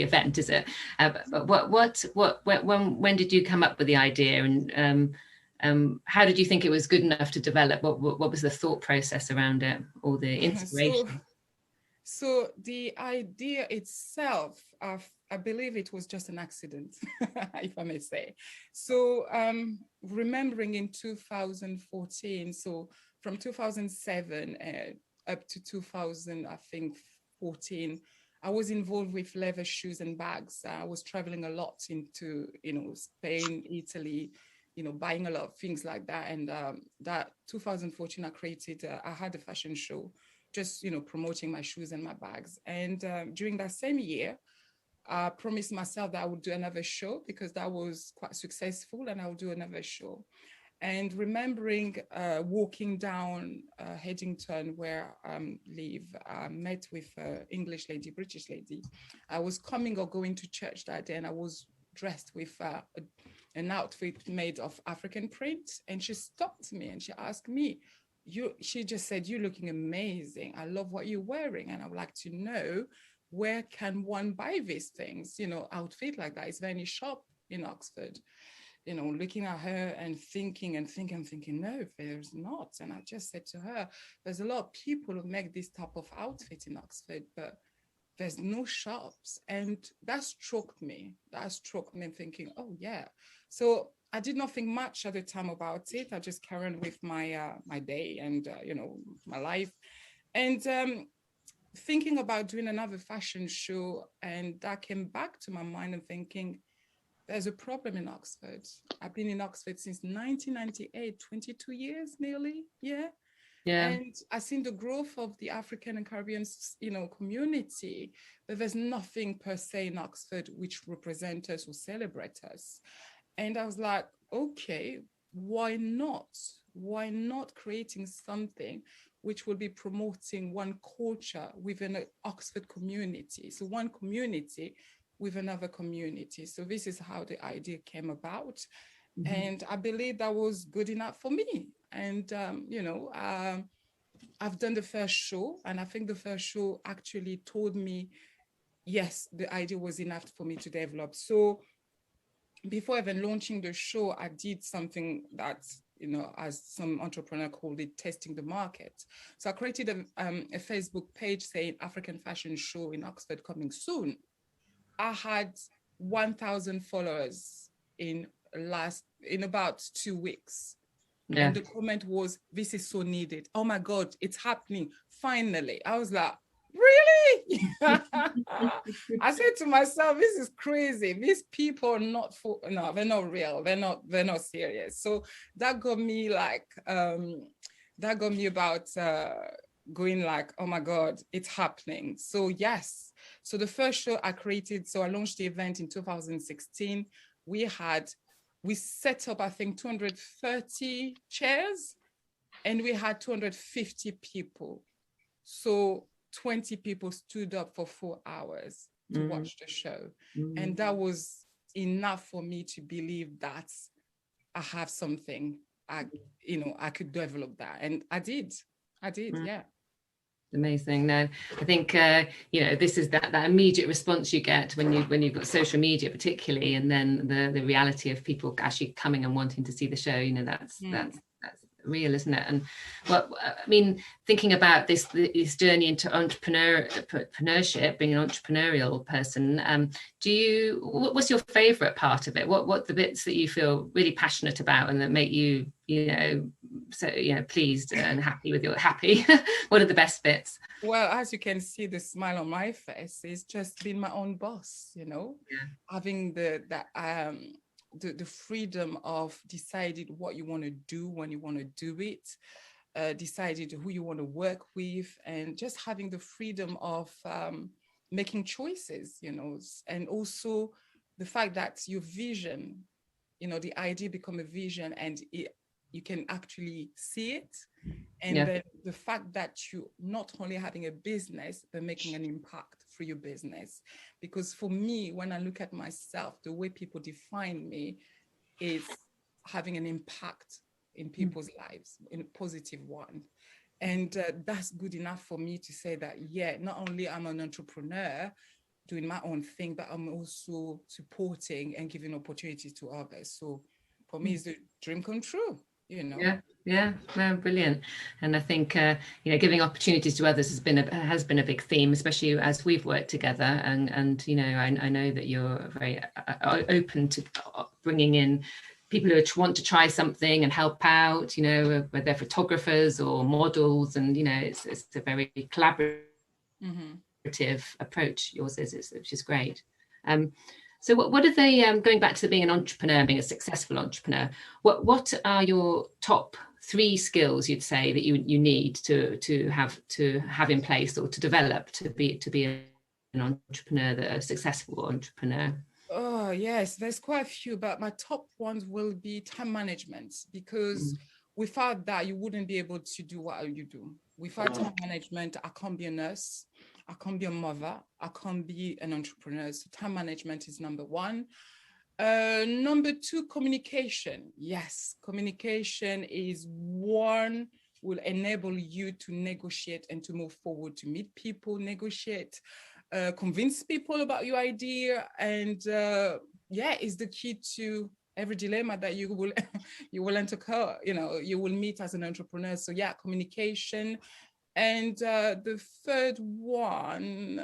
event, is it? But when did you come up with the idea, and how did you think it was good enough to develop? What was the thought process around it, or the inspiration? So the idea itself, I believe it was just an accident, if I may say. So remembering in 2014, so from 2007 up to 2000, I think 14, I was involved with leather shoes and bags. I was traveling a lot into, Spain, Italy, buying a lot of things like that. And that 2014, I had a fashion show, just, promoting my shoes and my bags. And during that same year, I promised myself that I would do another show because that was quite successful, and I would do another show. And remembering walking down Headington, where I live, I met with an English lady, British lady. I was coming or going to church that day, and I was dressed with an outfit made of African print. And she stopped me and she asked me, she just said, "You're looking amazing. I love what you're wearing. And I would like to know, where can one buy these things? Outfit like that. Is there any shop in Oxford?" Looking at her and thinking, no, there's not. And I just said to her, there's a lot of people who make this type of outfit in Oxford, but there's no shops. And that struck me thinking, oh yeah. So I did not think much at the time about it. I just carried on with my my day and my life, and thinking about doing another fashion show. And that came back to my mind and thinking, there's a problem in Oxford. I've been in Oxford since 1998, 22 years nearly. Yeah. And I've seen the growth of the African and Caribbean, community, but there's nothing per se in Oxford which represents us or celebrate us. And I was like, okay, why not? Why not creating something which will be promoting one culture within an Oxford community? So one community with another community. So this is how the idea came about. Mm-hmm. And I believe that was good enough for me. And, I've done the first show, and I think the first show actually told me, yes, the idea was enough for me to develop. So before even launching the show, I did something that, as some entrepreneur called it, testing the market. So I created a Facebook page saying African Fashion Show in Oxford coming soon. I had 1,000 followers in about 2 weeks. Yeah. And the comment was, "This is so needed. Oh my God, it's happening. Finally." I was like, really? I said to myself, this is crazy. These people are not they're not real. They're not serious. So that got me about going like, oh my God, it's happening. So yes. So the first show I created, so I launched the event in 2016. We set up, I think, 230 chairs, and we had 250 people. So 20 people stood up for 4 hours to watch the show. And that was enough for me to believe that I have something, I could develop that. And I did, yeah. Amazing. No, I think this is that immediate response you get when you've got social media, particularly, and then the reality of people actually coming and wanting to see the show. That's real, isn't it? And thinking about this journey into entrepreneurship, being an entrepreneurial person, what's your favorite part of it? What the bits that you feel really passionate about and that make you pleased and happy with your happy? What are the best bits? Well, as you can see, the smile on my face is just being my own boss, having the freedom of deciding what you want to do when you want to do it, decided who you want to work with, and just having the freedom of making choices, and also the fact that your vision, the idea become a vision, and you can actually see it. And then the fact that you're not only having a business, but making an impact through your business. Because for me, when I look at myself, the way people define me is having an impact in people's lives, in a positive one. And that's good enough for me to say that, not only I'm an entrepreneur, doing my own thing, but I'm also supporting and giving opportunities to others. So for me, it's the dream come true, you know. Yeah, no, brilliant. And I think giving opportunities to others has been a big theme, especially as we've worked together. And I know that you're very open to bringing in people who want to try something and help out, whether they're photographers or models, and it's a very collaborative approach yours is, which is great. So what are they, going back to being an entrepreneur, being a successful entrepreneur, what are your top 3 skills you'd say that you need to have in place or to develop to be an entrepreneur, a successful entrepreneur? Oh, yes, there's quite a few, but my top ones will be time management, because without that, you wouldn't be able to do what you do. Without time management, I can't be a nurse, I can't be a mother, I can't be an entrepreneur. So time management is number 1. Number 2, communication. Yes, communication is one will enable you to negotiate and to move forward, to meet people, negotiate, convince people about your idea, and is the key to every dilemma that you will encounter, you will meet as an entrepreneur. So yeah, communication. And the third one,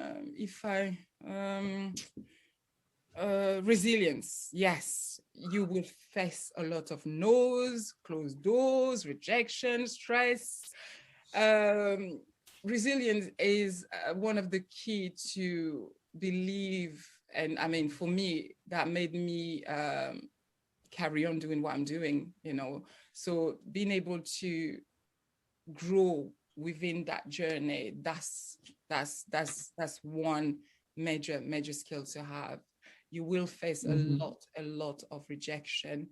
resilience. Yes, you will face a lot of no's, closed doors, rejection, stress. Resilience is one of the key to believe, and I mean, for me, that made me carry on doing what I'm doing, so being able to grow within that journey, that's one major skill to have. You will face a lot of rejection,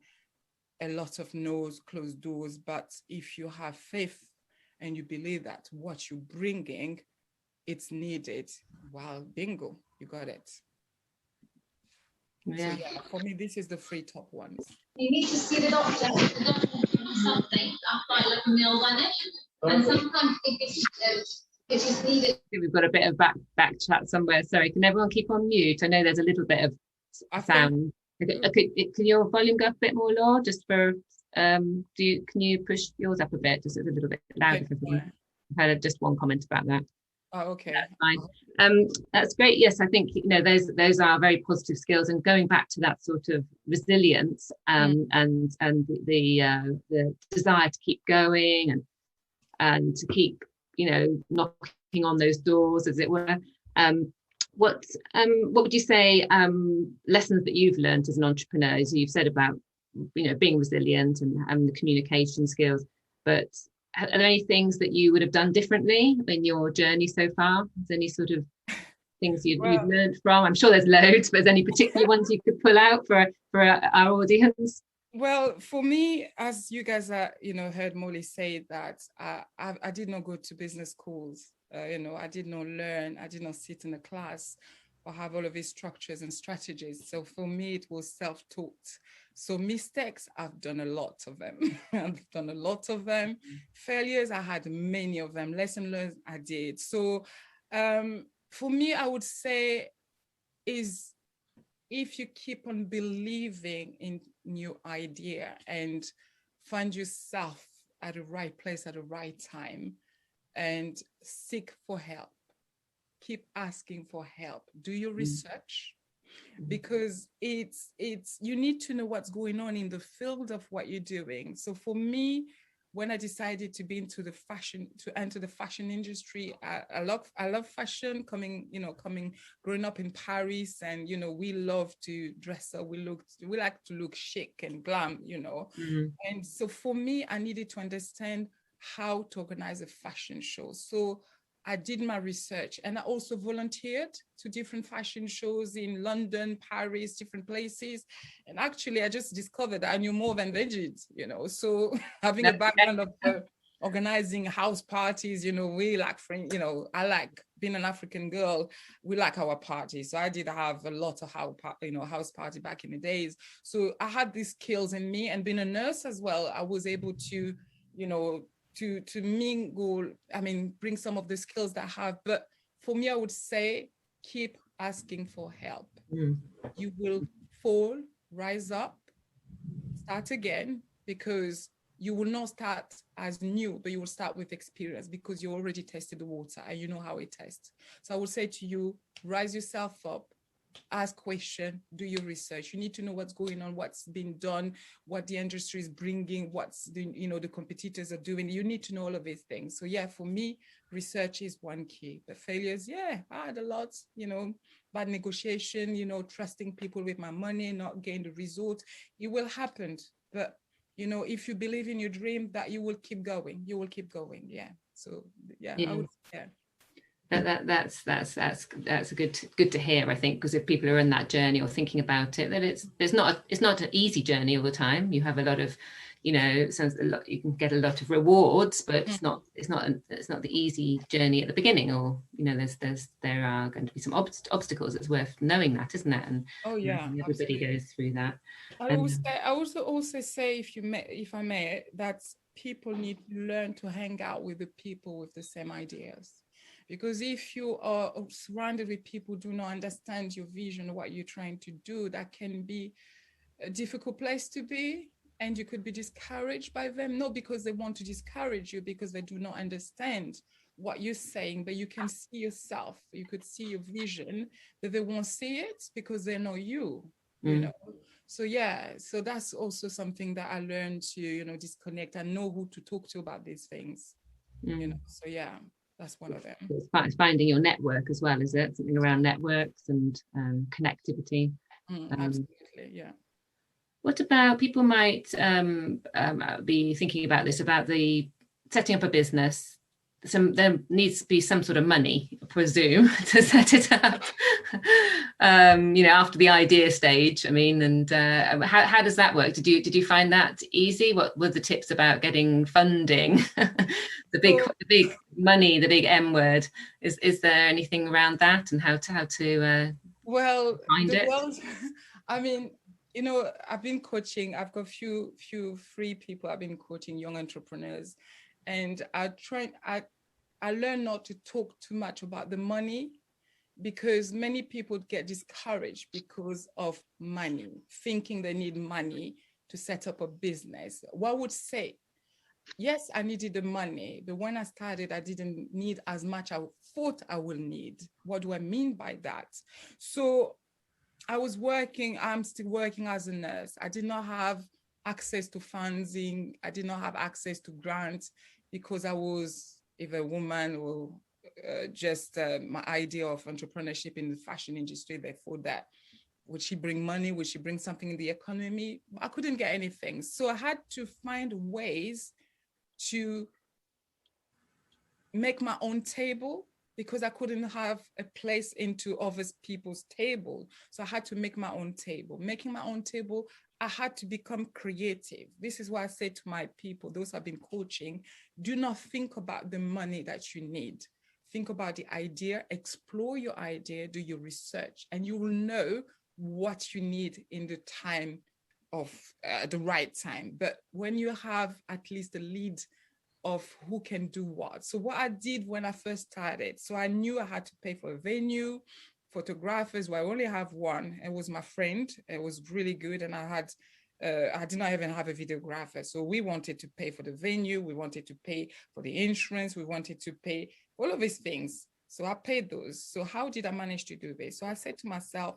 a lot of no's, closed doors, but if you have faith and you believe that what you're bringing, it's needed, well, bingo, you got it. Yeah. So yeah, for me, this is the 3 top ones. You need to see the doctor something after like a meal lunch, and sometimes it is needed. We've got a bit of back chat somewhere. Sorry, can everyone keep on mute? I know there's a little bit of sound. Okay, can your volume go up a bit more, Laure? Just for can you push yours up a bit, just a little bit louder? Okay. I've heard just one comment about that. Oh, okay. That's fine. That's great. Yes, I think those are very positive skills, and going back to that sort of resilience and the desire to keep going and to keep knocking on those doors, as it were. What would you say lessons that you've learned as an entrepreneur? As you've said about being resilient and the communication skills, but are there any things that you would have done differently in your journey so far? Is there any sort of things you've learned from? I'm sure there's loads, but is there any particular ones you could pull out for our audience? Well, for me, as you guys heard Molly say that I did not go to business schools. I did not learn. I did not sit in a class or have all of these structures and strategies. So for me, it was self-taught. So mistakes, I've done a lot of them. I've done a lot of them. Failures, I had many of them. Lesson learned, I did. So for me, I would say is if you keep on believing in your idea and find yourself at the right place at the right time and seek for help, keep asking for help, do your research, because it's you need to know what's going on in the field of what you're doing. So for me, when I decided to enter the fashion industry, I love fashion. Growing up in Paris, and we love to dress up. We like to look chic and glam, And so for me, I needed to understand how to organize a fashion show. So I did my research, and I also volunteered to different fashion shows in London, Paris, different places. And actually, I just discovered that I knew more than they did, So having a background of organizing house parties, we like, I like being an African girl. We like our parties. So I did have a lot of house party back in the days. So I had these skills in me, and being a nurse as well, I was able to, to mingle, bring some of the skills that I have. But for me, I would say keep asking for help. Mm. You will fall, rise up, start again, because you will not start as new, but you will start with experience because you already tested the water and you know how it tests. So I would say to you, rise yourself up, ask questions, do your research. You need to know what's going on, what's been done, what the industry is bringing, what's the competitors are doing. You need to know all of these things. So yeah, for me, research is one key. But failures, yeah, I had a lot, bad negotiation, trusting people with my money, not getting the result. It will happen. But if you believe in your dream, that you will keep going. You will keep going. Yeah. So yeah. I would, yeah. That's good to hear, I think, because if people are in that journey or thinking about it, that it's not an easy journey all the time. You have a lot of, sounds a lot, you can get a lot of rewards, but it's not the easy journey at the beginning, or there are going to be some obstacles. It's worth knowing that, isn't it? And everybody absolutely goes through that. I also say, if I may, that people need to learn to hang out with the people with the same ideas. Because if you are surrounded with people who do not understand your vision, what you're trying to do, that can be a difficult place to be. And you could be discouraged by them, not because they want to discourage you, because they do not understand what you're saying, but you can see yourself, you could see your vision, but they won't see it because they know you, So yeah, so that's also something that I learned to, disconnect and know who to talk to about these things, so yeah. That's one of them. It's finding your network as well, is it? Something around networks and connectivity. Absolutely, yeah. What about people might be thinking about this, about the setting up a business? There needs to be some sort of money, I presume, to set it up. After the idea stage. I mean, and how does that work? Did you find that easy? What were the tips about getting funding? the big money, the big M word. Is there anything around that, and how to find it? I mean, I've been coaching. I've got few free people. I've been coaching young entrepreneurs, and I learned not to talk too much about the money, because many people get discouraged because of money, thinking they need money to set up a business. What I would say, yes, I needed the money, but when I started, I didn't need as much I thought I would need. What do I mean by that? So I'm still working as a nurse. I did not have access to funding. I did not have access to grants because I was either a woman or just my idea of entrepreneurship in the fashion industry. They thought that, would she bring money? Would she bring something in the economy? I couldn't get anything. So I had to find ways to make my own table, because I couldn't have a place into other people's table. So I had to make my own table. Making my own table, I had to become creative. This is why I say to my people, those I've been coaching, do not think about the money that you need. Think about the idea, explore your idea, do your research, and you will know what you need in the time of the right time. But when you have at least a lead of who can do what. So what I did when I first started, so I knew I had to pay for a venue, photographers. Well, I only have one. It was my friend. It was really good. And I did not even have a videographer. So we wanted to pay for the venue. We wanted to pay for the insurance. We wanted to pay all of these things. So I paid those. So how did I manage to do this? So I said to myself,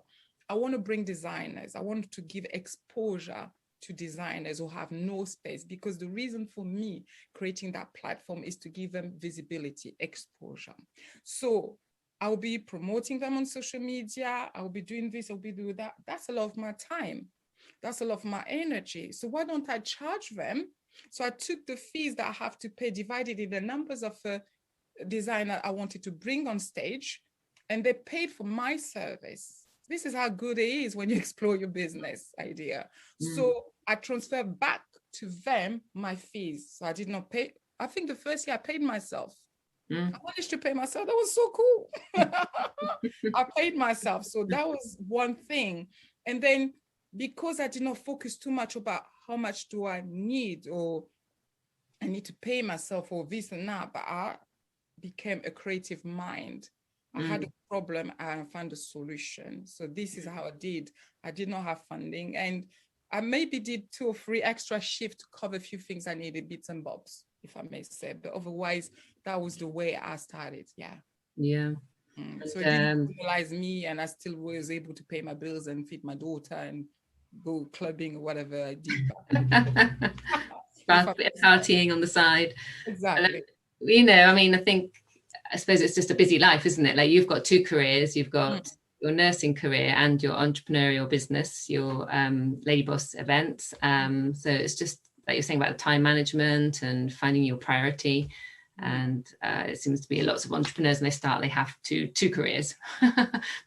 I want to bring designers. I want to give exposure to designers who have no space, because the reason for me creating that platform is to give them visibility, exposure. So I'll be promoting them on social media. I'll be doing this, I'll be doing that. That's a lot of my time. That's a lot of my energy. So why don't I charge them? So I took the fees that I have to pay, divided in the numbers of a designer I wanted to bring on stage, and they paid for my service. This is how good it is when you explore your business idea. So I transferred back to them my fees. So I did not pay. I think the first year I paid myself. I managed to pay myself. That was so cool. I paid myself. So that was one thing. And then because I did not focus too much about how much do I need, or I need to pay myself, or this and that, but I became a creative mind. I had a problem and I found a solution. So this is how I did. I did not have funding, and I maybe did 2 or 3 extra shifts to cover a few things I needed, bits and bobs, if I may say. But otherwise, that was the way I started. Yeah. Yeah. So it didn't penalize me, and I still was able to pay my bills and feed my daughter and go clubbing or whatever I did. Partying on the side. Exactly. You know, I mean, I suppose it's just a busy life, isn't it? Like, you've got 2 careers. You've got your nursing career and your entrepreneurial business, your Lady Boss events. So it's just like you're saying about the time management and finding your priority. And it seems to be lots of entrepreneurs, and they have two careers.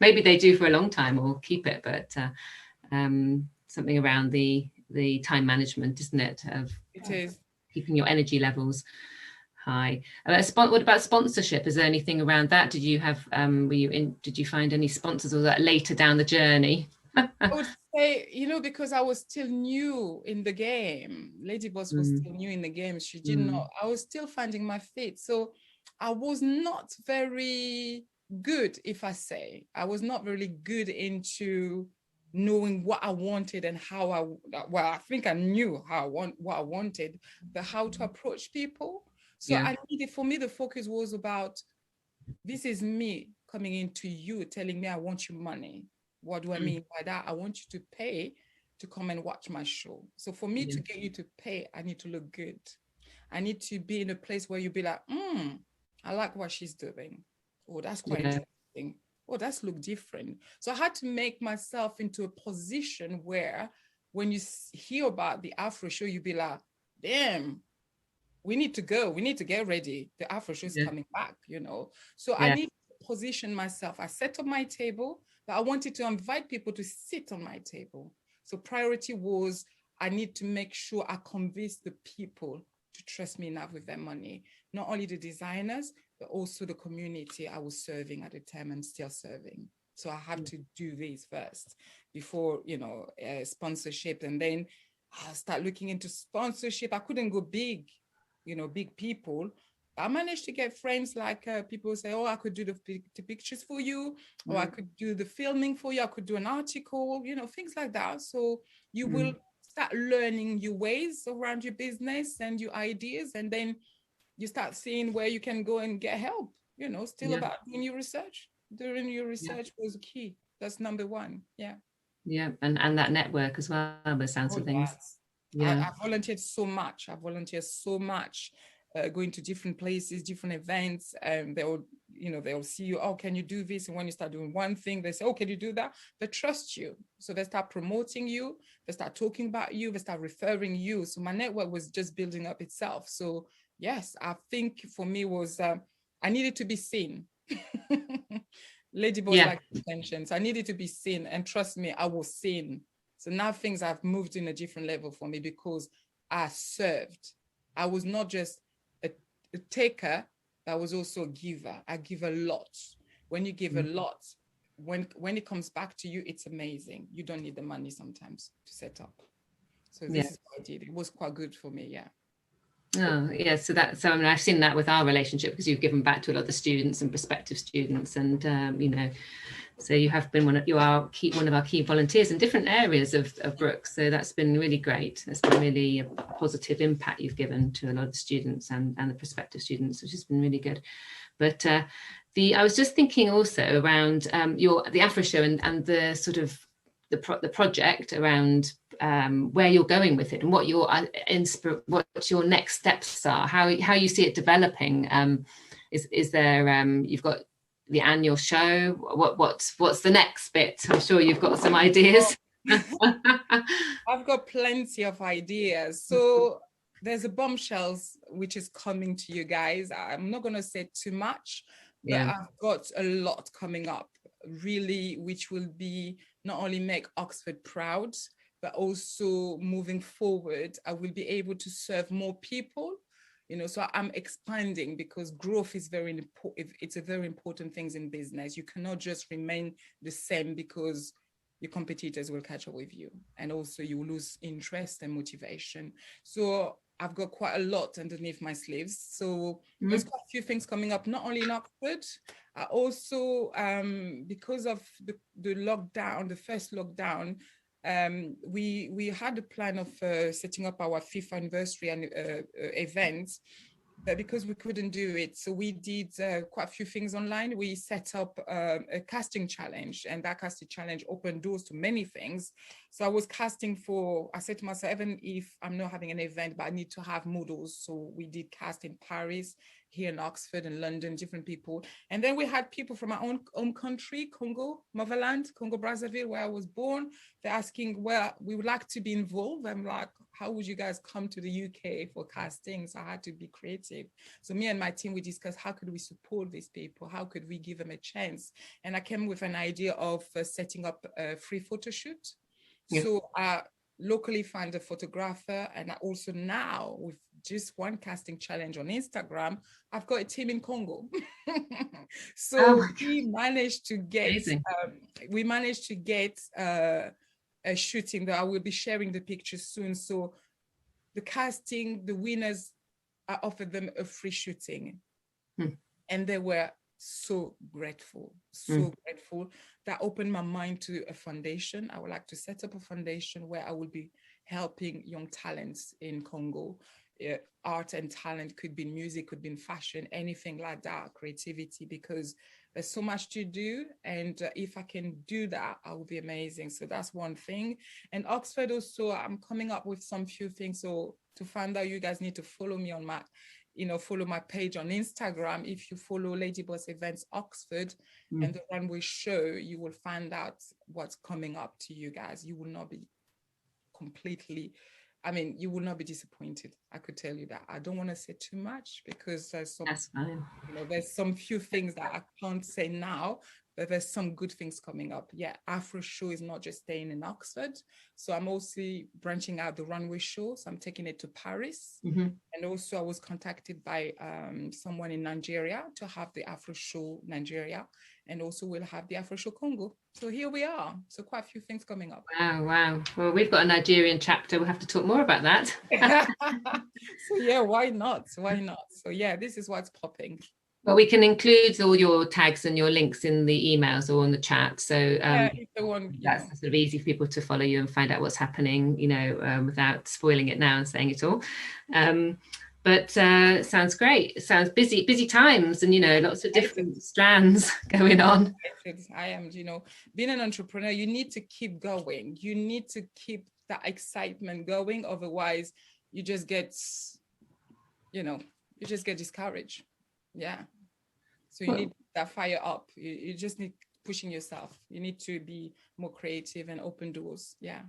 Maybe they do for a long time or keep it, but something around the time management, isn't it? It is keeping your energy levels high. What about sponsorship? Is there anything around that? Did you have did you find any sponsors, or was that later down the journey? I would say, because I was still new in the game. Lady Boss was still new in the game. She did not, I was still finding my feet. So I was not very good, if I say. I was not really good into knowing what I wanted and how I think I knew what I wanted, but how to approach people. So for me, the focus was about, this is me coming into you, telling me I want your money. What do I mean by that? I want you to pay to come and watch my show. So for me to get you to pay, I need to look good. I need to be in a place where you be like, I like what she's doing. Oh, that's quite interesting. Oh, that's look different. So I had to make myself into a position where when you hear about the Afro show, you be like, damn, we need to go. We need to get ready. The Afro show is coming back, So I need to position myself. I set up my table, but I wanted to invite people to sit on my table. So priority was, I need to make sure I convince the people to trust me enough with their money. Not only the designers, but also the community I was serving at the time and still serving. So I have to do this first before, sponsorship. And then I'll start looking into sponsorship. I couldn't go big, big people. I managed to get friends like people say, oh, I could do the pictures for you, or I could do the filming for you. I could do an article, things like that. So you will start learning your ways around your business and your ideas. And then you start seeing where you can go and get help, still about doing your research. Doing your research was key. That's number one. Yeah. Yeah. And that network as well, by the sounds of things. I volunteered so much. Going to different places, different events, and they'll see you, oh, can you do this? And when you start doing one thing, they say, oh, can you do that? They trust you. So they start promoting you, they start talking about you, they start referring you. So my network was just building up itself. So yes, I think for me was, I needed to be seen. Lady Boss like attention. So I needed to be seen, and trust me, I was seen. So now things have moved in a different level for me because I served. I was not just a taker, but I was also a giver. I give a lot. When you give a lot, when it comes back to you, it's amazing. You don't need the money sometimes to set up. So this is what I did. It was quite good for me, yeah. Oh, yeah. So I mean, I've seen that with our relationship, because you've given back to a lot of students and prospective students, and so you have been one of our key volunteers in different areas of Brooks. So that's been really great. That's been really a positive impact you've given to a lot of students and the prospective students, which has been really good. But I was just thinking also around the Afro show and the sort of the project around where you're going with it and what your next steps are, how you see it developing. Is there you've got the annual show? What's the next bit? I'm sure you've got some ideas. I've got plenty of ideas. So there's a bombshells which is coming to you guys. I'm not going to say too much, but I've got a lot coming up, really, which will be not only make Oxford proud, but also moving forward, I will be able to serve more people. So I'm expanding, because growth is very important. It's a very important thing in business. You cannot just remain the same, because your competitors will catch up with you, and also you will lose interest and motivation. So I've got quite a lot underneath my sleeves. So there's quite a few things coming up, not only in Oxford. I also, because of the lockdown, the first lockdown, we had a plan of setting up our 5th anniversary and event, but because we couldn't do it, so we did quite a few things online. We set up a casting challenge, and that casting challenge opened doors to many things. So I was casting for, I said to myself, even if I'm not having an event, but I need to have models. So we did cast in Paris, here in Oxford and London, different people. And then we had people from our own home country, Congo, motherland, Congo Brazzaville, where I was born. They're asking, well, we would like to be involved. I'm like, how would you guys come to the UK for casting? So I had to be creative. So me and my team, we discussed, how could we support these people? How could we give them a chance? And I came with an idea of setting up a free photo shoot. Yeah. So I locally found a photographer, and I also now, with just one casting challenge on Instagram, I've got a team in Congo. So we managed to get a shooting that I will be sharing the pictures soon. So the casting, the winners, I offered them a free shooting, and they were so grateful, grateful. That opened my mind to a foundation. I would like to set up a foundation where I will be helping young talents in Congo. Art and talent, could be in music, could be in fashion, anything like that, creativity, because there's so much to do. And if I can do that, I will be amazing. So that's one thing. And Oxford also, I'm coming up with some few things. So to find out, you guys need to follow me on my, follow my page on Instagram. If you follow Lady Boss Events Oxford and the runway show, you will find out what's coming up to you guys. You will not be completely, you will not be disappointed. I could tell you that. I don't want to say too much because there's some, that's fine. There's some few things that I can't say now, but there's some good things coming up. Yeah, AFROshow is not just staying in Oxford. So I'm also branching out the runway show. So I'm taking it to Paris. And also I was contacted by someone in Nigeria to have the AFROshow Nigeria. And also we'll have the AFROshow Congo. So here we are. So quite a few things coming up. Wow. Well, we've got a Nigerian chapter. We'll have to talk more about that. So yeah, why not? So yeah, this is what's popping. Well, we can include all your tags and your links in the emails or on the chat. So that's sort of easy for people to follow you and find out what's happening, without spoiling it now and saying it all. But sounds great. It sounds busy times, and lots of different strands going on. I am, being an entrepreneur, you need to keep going. You need to keep that excitement going. Otherwise, you just get, discouraged. Yeah. So you need that fire up. You just need pushing yourself. You need to be more creative and open doors. Yeah.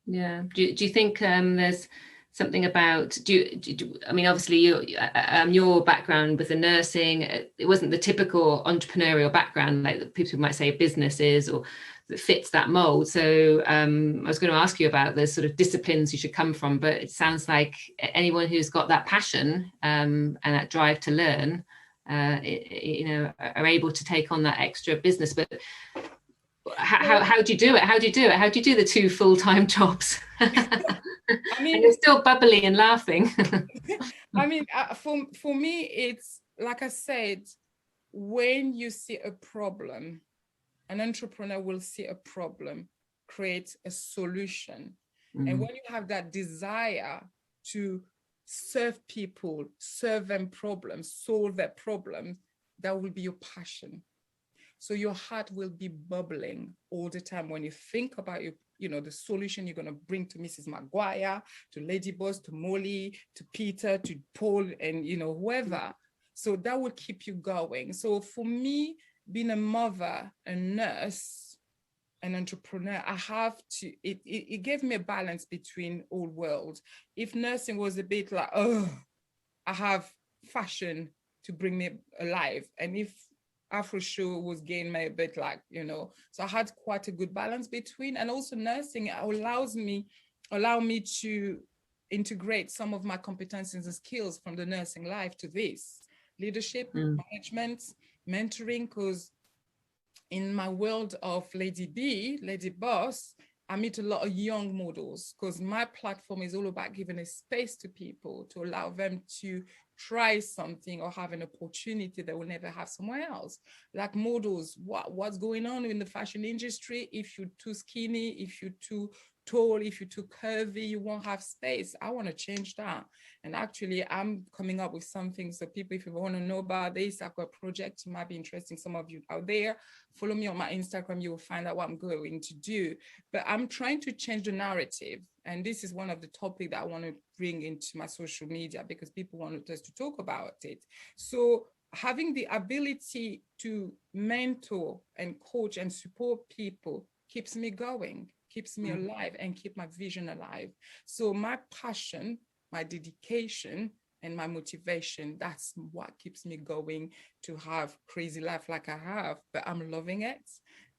Yeah. Do you think there's something about, obviously your background with the nursing, it wasn't the typical entrepreneurial background like people might say businesses or that fits that mold. So I was going to ask you about the sort of disciplines you should come from, but it sounds like anyone who's got that passion and that drive to learn, are able to take on that extra business. But how do you do it? How do you do the 2 full-time jobs? And you're still bubbly and laughing. For me, it's like I said, when you see a problem, an entrepreneur will see a problem, create a solution. And when you have that desire to serve people, serve them problems, solve their problems, that will be your passion. So your heart will be bubbling all the time when you think about the solution you're going to bring to Mrs. Maguire, to Lady Boss, to Molly, to Peter, to Paul, and whoever. So that will keep you going. So for me, being a mother, a nurse, an entrepreneur, I have to, it gave me a balance between all worlds. If nursing was a bit like, I have fashion to bring me alive. And if AFROshow was getting me a bit like, so I had quite a good balance between, and also nursing allow me to integrate some of my competencies and skills from the nursing life to this leadership, management, mentoring, because in my world of Lady Boss, I meet a lot of young models because my platform is all about giving a space to people to allow them to try something or have an opportunity they will never have somewhere else. Like models, what's going on in the fashion industry? If you're too skinny, if you're too tall, if you're too curvy, you won't have space. I want to change that. And actually, I'm coming up with something. So people, if you want to know about this, I've got a project, it might be interesting. Some of you out there, follow me on my Instagram, you will find out what I'm going to do. But I'm trying to change the narrative. And this is one of the topics that I want to bring into my social media because people want us to talk about it. So having the ability to mentor and coach and support people keeps me going, keeps me alive, and keep my vision alive. So my passion, my dedication, and my motivation, that's what keeps me going to have crazy life like I have, but I'm loving it.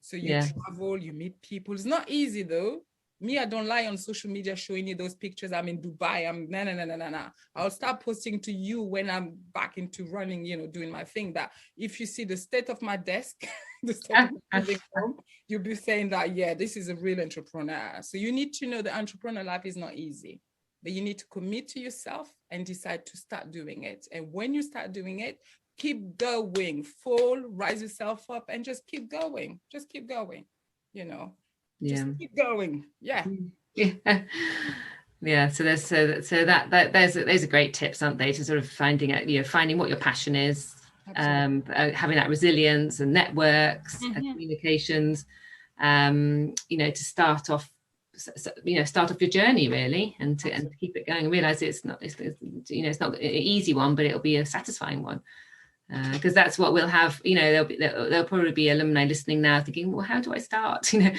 So you travel, you meet people. It's not easy though. Me, I don't lie on social media showing you those pictures. I'm in Dubai. I'm no. I'll start posting to you when I'm back into running, you know, doing my thing. That if you see the state of my desk, the state of my living room, you'll be saying that, yeah, this is a real entrepreneur. So you need to know the entrepreneur life is not easy, but you need to commit to yourself and decide to start doing it. And when you start doing it, keep going, fall, rise yourself up, and just keep going. Just keep going, you know. Just keep going. Yeah. Yeah. So there's those are great tips, aren't they? To sort of finding out, you know, finding what your passion is, having that resilience and networks and communications, you know, to start off your journey really, and to keep it going and realize it's not an easy one, but it'll be a satisfying one. Because that's what we'll have, you know, there'll probably be alumni listening now thinking, well, how do I start? You know,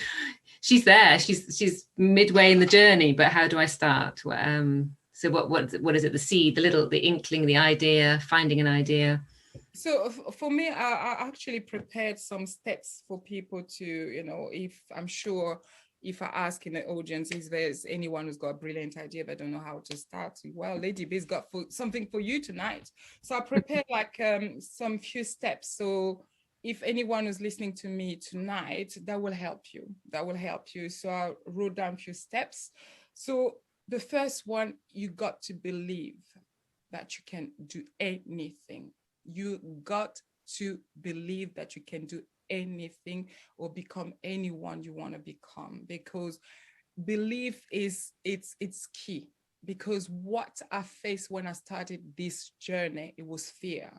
she's there, she's midway in the journey, but how do I start? So what is it? The seed, the inkling, the idea, finding an idea. So for me, I actually prepared some steps for people to, you know, if I ask in the audience, if there's anyone who's got a brilliant idea but don't know how to start, well, Lady B's got something for you tonight. So I prepared like some few steps. So if anyone who's listening to me tonight, that will help you. So I wrote down a few steps. So the first one, you got to believe that you can do anything. You got to believe that you can do anything or become anyone you want to become, because belief it's key. Because what I faced when I started this journey, it was fear.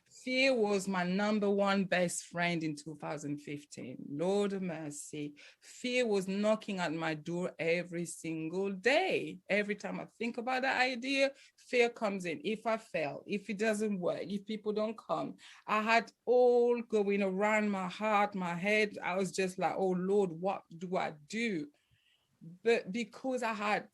Fear was my number one best friend in 2015. Lord of mercy. Fear was knocking at my door every single day. Every time I think about that idea, fear comes in. If I fail, if it doesn't work, if people don't come, I had all going around my heart, my head. I was just like, oh Lord, what do I do? But because I had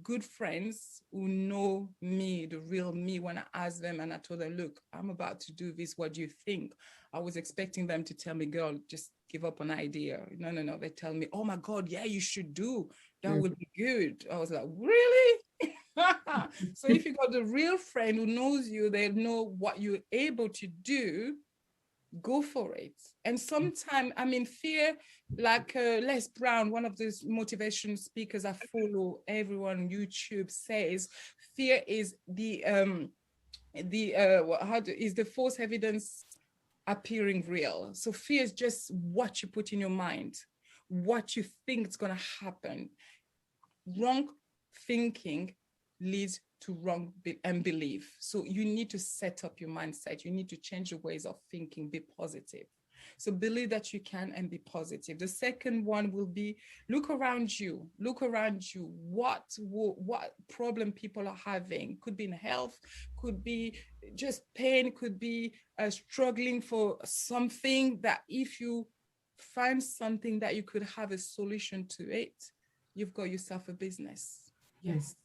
good friends who know me, the real me, when I asked them and I told them, look, I'm about to do this, what do you think? I was expecting them to tell me, girl, just give up an idea. No. They tell me, oh my God, yeah, you should do. That would be good. I was like, really? So if you got the real friend who knows you, they know what you're able to do, go for it. And sometimes, I mean, fear, like Les Brown, one of those motivation speakers I follow, everyone on YouTube, says fear is the false evidence appearing real. So fear is just what you put in your mind, what you think is going to happen. Wrong thinking leads to wrong belief. So you need to set up your mindset. You need to change your ways of thinking, be positive. So believe that you can and be positive. The second one will be look around you. What problem people are having. Could be in health, could be just pain, could be struggling for something that if you find something that you could have a solution to it, you've got yourself a business. Yes.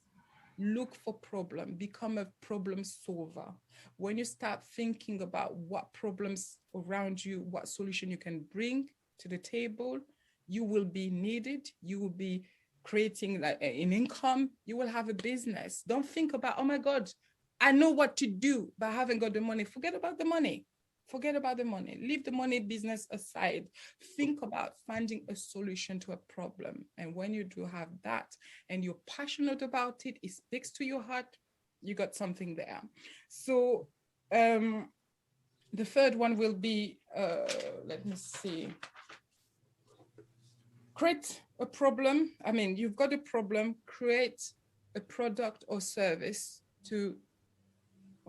Look for problem, become a problem solver. When you start thinking about what problems around you, what solution you can bring to the table, you will be needed. You will be creating like an income. You will have a business. Don't think about, oh my God, I know what to do, but I haven't got the money. Forget about the money. Forget about the money. Leave the money business aside. Think about finding a solution to a problem. And when you do have that and you're passionate about it, it speaks to your heart, you got something there. So the third one will be, let me see. Create a problem. I mean, you've got a problem, create a product or service to,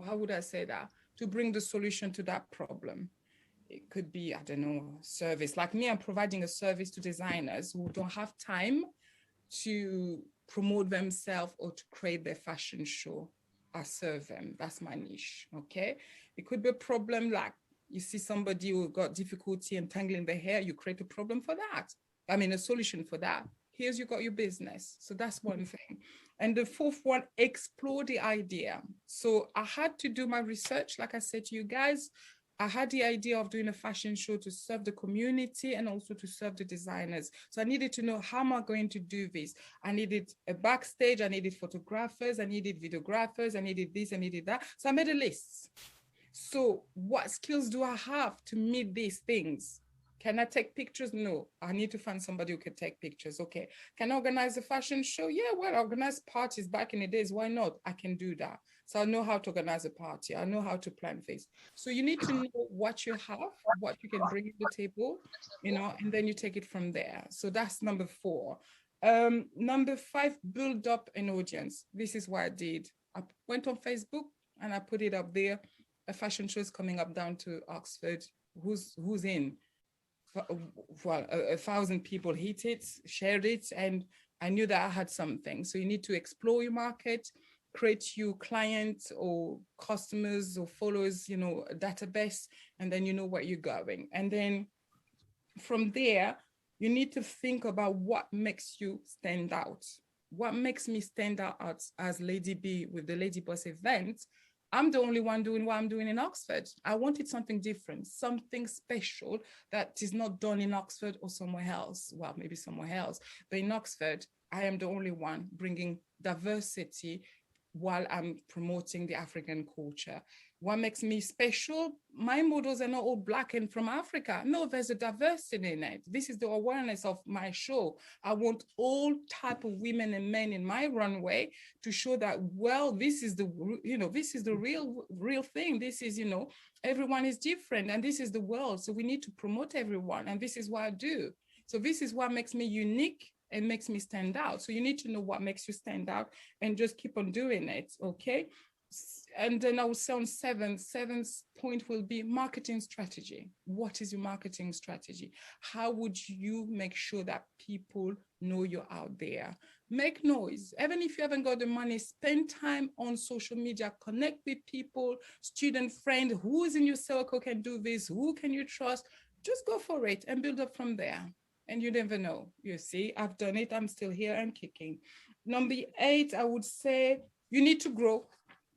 how would I say that? To bring the solution to that problem. It could be, I don't know, service. Like me, I'm providing a service to designers who don't have time to promote themselves or to create their fashion show. I serve them. That's my niche, okay? It could be a problem like you see somebody who got difficulty entangling their hair, you create a problem for that. I mean, a solution for that. Here's you got your business. So that's one thing. And the fourth one, explore the idea. So I had to do my research. Like I said to you guys, I had the idea of doing a fashion show to serve the community and also to serve the designers. So I needed to know, how am I going to do this? I needed a backstage, I needed photographers, I needed videographers, I needed this, I needed that. So I made a list. So what skills do I have to meet these things? Can I take pictures? No, I need to find somebody who can take pictures. Okay. Can I organize a fashion show? Yeah, well, organize parties back in the days. Why not? I can do that. So I know how to organize a party. I know how to plan things. So you need to know what you have, what you can bring to the table, you know, and then you take it from there. So that's number 4. Number 5, build up an audience. This is what I did. I went on Facebook and I put it up there. A fashion show is coming up down to Oxford. Who's in? Well, 1,000 people hit it, shared it, and I knew that I had something. So you need to explore your market, create your clients or customers or followers, you know, a database, and then you know where you're going. And then from there, you need to think about what makes you stand out. What makes me stand out as Lady B with the Lady Boss event? I'm the only one doing what I'm doing in Oxford. I wanted something different, something special that is not done in Oxford or somewhere else. Well, maybe somewhere else, but in Oxford, I am the only one bringing diversity while I'm promoting the African culture. What makes me special? My models are not all Black and from Africa. No, there's a diversity in it. This is the awareness of my show. I want all type of women and men in my runway to show that, well, this is the, you know, this is the real thing. This is, you know, everyone is different and this is the world. So we need to promote everyone. And this is what I do. So this is what makes me unique and makes me stand out. So you need to know what makes you stand out and just keep on doing it, okay? And then I will say on seventh point will be marketing strategy. What is your marketing strategy? How would you make sure that people know you're out there? Make noise. Even if you haven't got the money, spend time on social media, connect with people, student friend, who is in your circle can do this, who can you trust? Just go for it and build up from there. And you never know, you see, I've done it, I'm still here and kicking. Number 8, I would say you need to grow.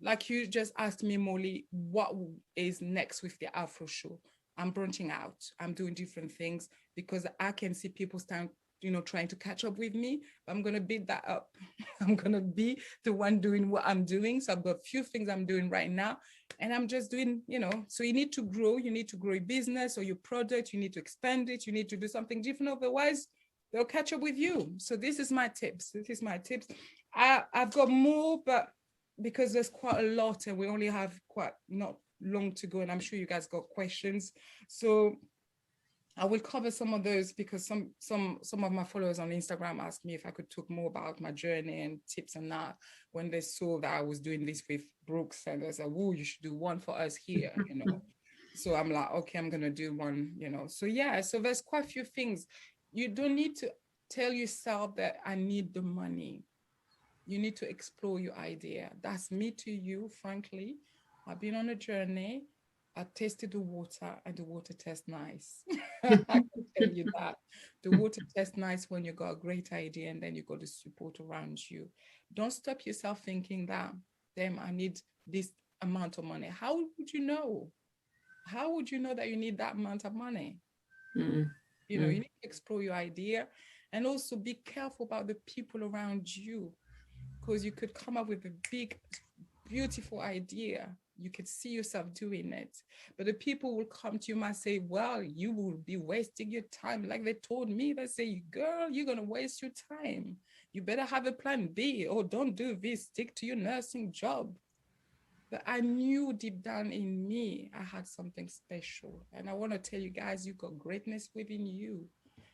Like you just asked me, Molly, what is next with the Afro show? I'm branching out, I'm doing different things because I can see people start, you know, trying to catch up with me. I'm gonna beat that up. I'm gonna be the one doing what I'm doing. So I've got a few things I'm doing right now and I'm just doing, you know, so you need to grow your business or your product, you need to expand it, you need to do something different, otherwise they'll catch up with you. So this is my tips. I've got more, but because there's quite a lot and we only have quite not long to go and I'm sure you guys got questions. So I will cover some of those because some of my followers on Instagram asked me if I could talk more about my journey and tips and that when they saw that I was doing this with Brooks and they said, oh, you should do one for us here, you know. So I'm like, okay, I'm gonna do one, you know. So yeah, so there's quite a few things. You don't need to tell yourself that I need the money. You need to explore your idea. That's me to you, frankly. I've been on a journey. I tasted the water and the water tastes nice. I can tell you that. The water tastes nice when you got a great idea and then you got the support around you. Don't stop yourself thinking that, damn, I need this amount of money. How would you know? How would you know that you need that amount of money? You know, you need to explore your idea and also be careful about the people around you because you could come up with a big, beautiful idea, You can see yourself doing it. But the people will come to you and say, well, you will be wasting your time. Like they told me, they say, girl, you're going to waste your time. You better have a plan B, or don't do this, stick to your nursing job. But I knew deep down in me, I had something special. And I want to tell you guys, you got greatness within you.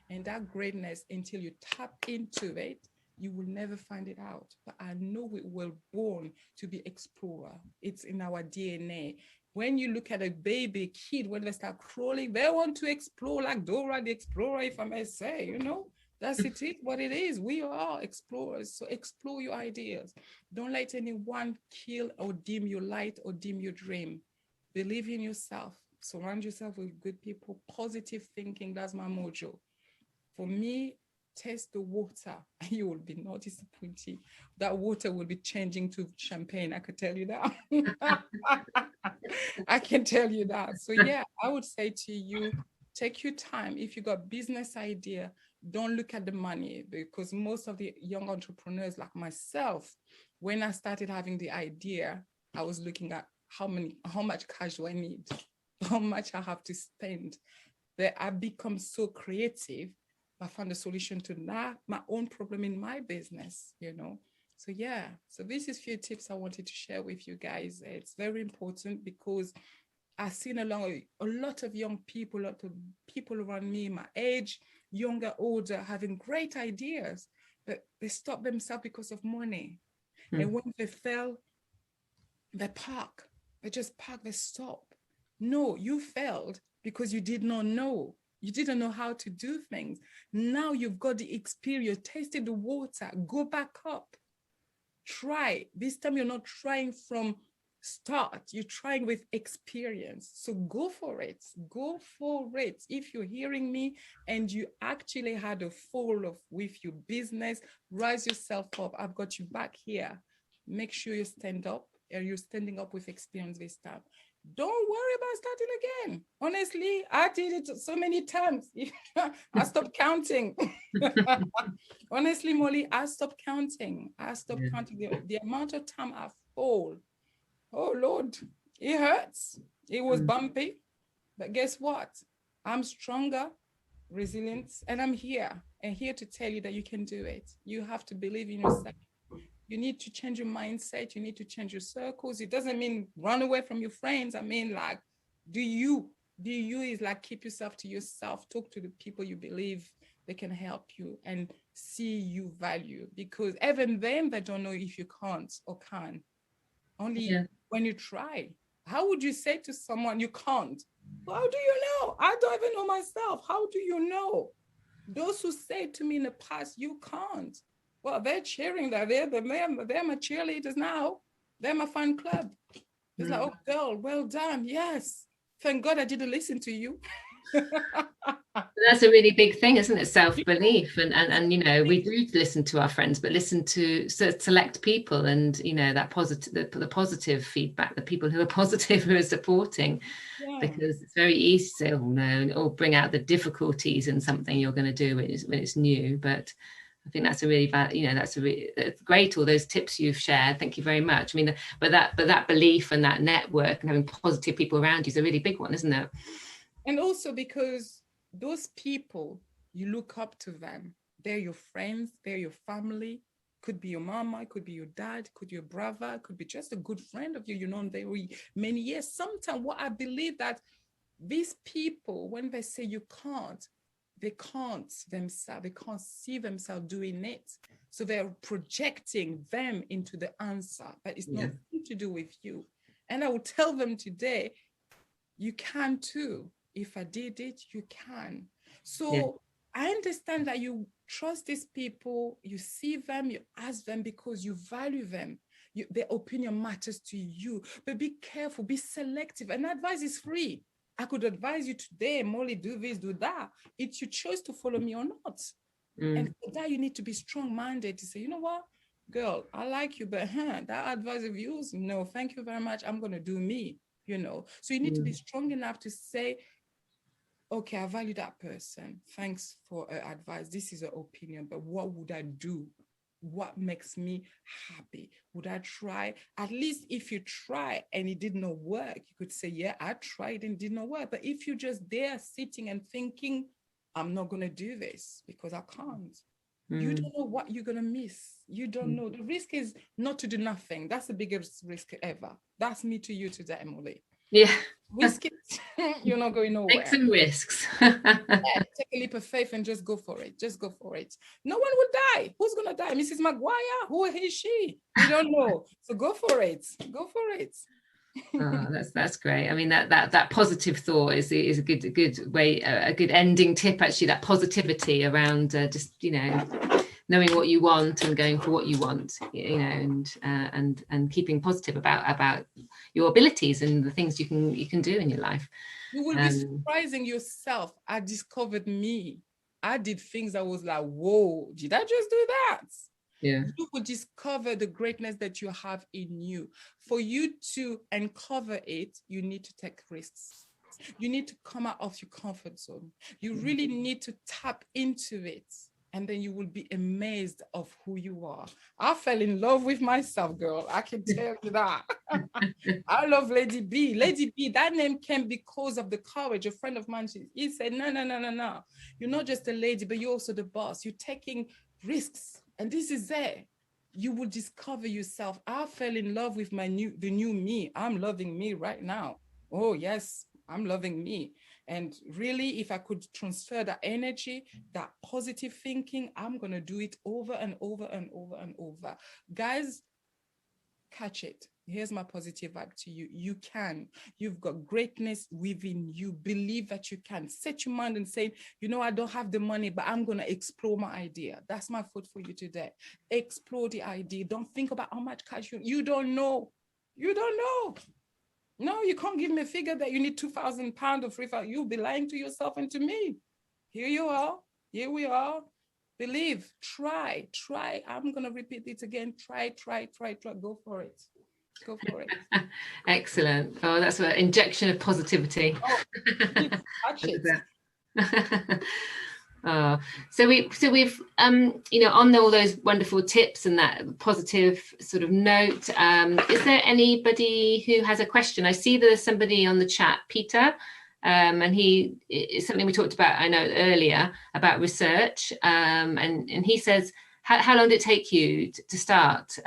And that greatness, until you tap into it, you will never find it out. But I know we were born to be explorer. It's in our DNA. When you look at a baby kid, when they start crawling, they want to explore like Dora the Explorer, if I may say, you know. That's it, what it is. We are explorers. So explore your ideas. Don't let anyone kill or dim your light or dim your dream. Believe in yourself. Surround yourself with good people. Positive thinking, that's my mojo. For me, taste the water and you will be not disappointed. That water will be changing to champagne. I can tell you that. I can tell you that. So yeah, I would say to you, take your time. If you got business idea, don't look at the money, because most of the young entrepreneurs like myself, when I started having the idea, I was looking at how much cash do I need, how much I have to spend. That I become so creative. I found a solution to that, my own problem in my business, you know. So yeah, so this is a few tips I wanted to share with you guys. It's very important because I've seen a lot of young people, a lot of people around me, my age, younger, older, having great ideas, but they stop themselves because of money. And when they fail, they park. They just park, they stop. No, you failed because you did not know. You didn't know how to do things. Now you've got the experience, tasted the water, go back up. Try. This time you're not trying from start, you're trying with experience. So go for it. Go for it. If you're hearing me and you actually had a fall with your business, rise yourself up. I've got you back here. Make sure you stand up, or you're standing up with experience this time. Don't worry about starting again. Honestly, I did it so many times. I stopped counting. Honestly, Molly, I stopped counting. Counting the amount of time I fall. Oh, Lord, it hurts. It was bumpy. But guess what? I'm stronger, resilient, and I'm here. And here to tell you that you can do it. You have to believe in yourself. You need to change your mindset. You need to change your circles. It doesn't mean run away from your friends. I mean, like, do you is like keep yourself to yourself. Talk to the people you believe they can help you and see you value. Because even then, they don't know if you can't or can. Only when you try. How would you say to someone you can't? How do you know? I don't even know myself. How do you know? Those who said to me in the past, you can't. Well, they're cheering that. They're my cheerleaders now. They're my fan club. It's like, oh, girl, well done. Yes. Thank God I didn't listen to you. That's a really big thing, isn't it? Self-belief. And you know, we do listen to our friends, but listen to select people, and you know, that positive, the positive feedback, the people who are positive, who are supporting, because it's very easy to say, oh no, or bring out the difficulties in something you're going to do when it's new. But I think that's a really bad, you know, that's great. All those tips you've shared. Thank you very much. I mean, but that belief and that network and having positive people around you is a really big one, isn't it? And also because those people, you look up to them. They're your friends, they're your family. Could be your mama, could be your dad, could be your brother, could be just a good friend of you, you know, very many years. Sometimes what I believe that these people, when they say you can't, they can't themselves, they can't see themselves doing it. So they're projecting them into the answer, but it's nothing to do with you. And I will tell them today, you can too. If I did it, you can. So I understand that you trust these people, you see them, you ask them because you value them. Their opinion matters to you, but be careful, be selective. And advice is free. I could advise you today, Molly, do this, do that. It's your choice to follow me or not. And for that, you need to be strong-minded to say, you know what, girl, I like you, but that advice of yours, no, thank you very much. I'm going to do me, you know. So you need to be strong enough to say, okay, I value that person. Thanks for advice. This is an opinion, but what would I do? what makes me happy? Would I try? At least if you try and it did not work, you could say, yeah, I tried and it did not work. But if you're just there sitting and thinking, I'm not going to do this because I can't, you don't know what you're going to miss. You don't know. The risk is not to do nothing. That's the biggest risk ever. That's me to you today, Emily. Yeah. Risk it. You're not going nowhere. Take some risks. Yeah, take a leap of faith and just go for it. Just go for it. No one will die. Who's going to die? Mrs. Maguire? Who is she? We don't know. So go for it. Go for it. Oh, that's great. I mean, that positive thought is a good way, a good ending tip, actually, that positivity around just, you know, knowing what you want and going for what you want, you know, and keeping positive about your abilities and the things you can do in your life. You will be surprising yourself. I discovered me. I did things that was like, whoa, did I just do that? Yeah. You will discover the greatness that you have in you. For you to uncover it, you need to take risks. You need to come out of your comfort zone. You really need to tap into it. And then you will be amazed of who you are. I fell in love with myself, girl. I can tell you that. I love Lady B. Lady B, that name came because of the courage. A friend of mine, he said, no. You're not just a lady, but you're also the boss. You're taking risks. And this is there. You will discover yourself. I fell in love with the new me. I'm loving me right now. Oh, yes, I'm loving me. And really, if I could transfer that energy, that positive thinking, I'm going to do it over and over and over and over. Guys, catch it. Here's my positive vibe to you. You can. You've got greatness within you. Believe that you can. Set your mind and say, you know, I don't have the money, but I'm going to explore my idea. That's my foot for you today. Explore the idea. Don't think about how much cash you don't know. You don't know. No, you can't give me a figure that you need £2,000 or £3,000. You'll be lying to yourself and to me. Here you are. Here we are. Believe. Try. I'm going to repeat it again. Try. Go for it. Go for it. Excellent. Oh, that's an injection of positivity. Oh, touch it. So we've you know, on all those wonderful tips and that positive sort of note, is there anybody who has a question? I see there's somebody on the chat, Peter, and it's something we talked about, I know, earlier, about research, and he says, how long did it take you to start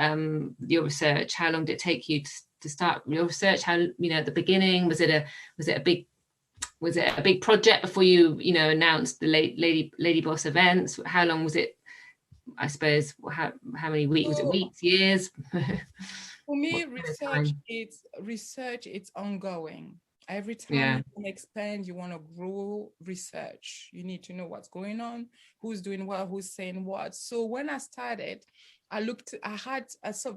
your research? How long did it take you to start your research? How, you know, at the beginning, was it a big project before you announced the Lady Boss events? How long was it? I suppose, how many weeks? Was it weeks, years? For me, research, it's ongoing. Every time you want to expand, you want to grow research. You need to know what's going on, who's doing what, who's saying what. So when I started, I